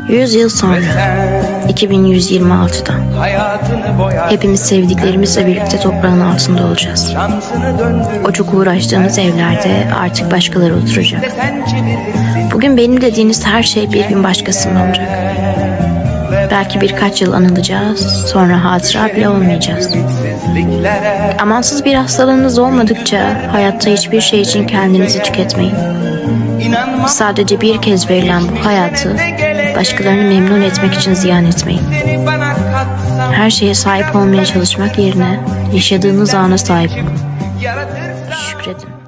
100 yıl sonra 2126'da hepimiz sevdiklerimizle birlikte toprağın altında olacağız. O çok uğraştığımız evlerde artık başkaları oturacak. Bugün benim dediğiniz her şey bir gün başkasının olacak. Belki birkaç yıl anılacağız, sonra hatıra bile olmayacağız. Amansız bir hastalığınız olmadıkça hayatta hiçbir şey için kendinizi tüketmeyin. Sadece bir kez verilen bu hayatı başkalarını memnun etmek için ziyan etmeyin. Her şeye sahip olmaya çalışmak yerine yaşadığınız ana sahip olun. Şükredin.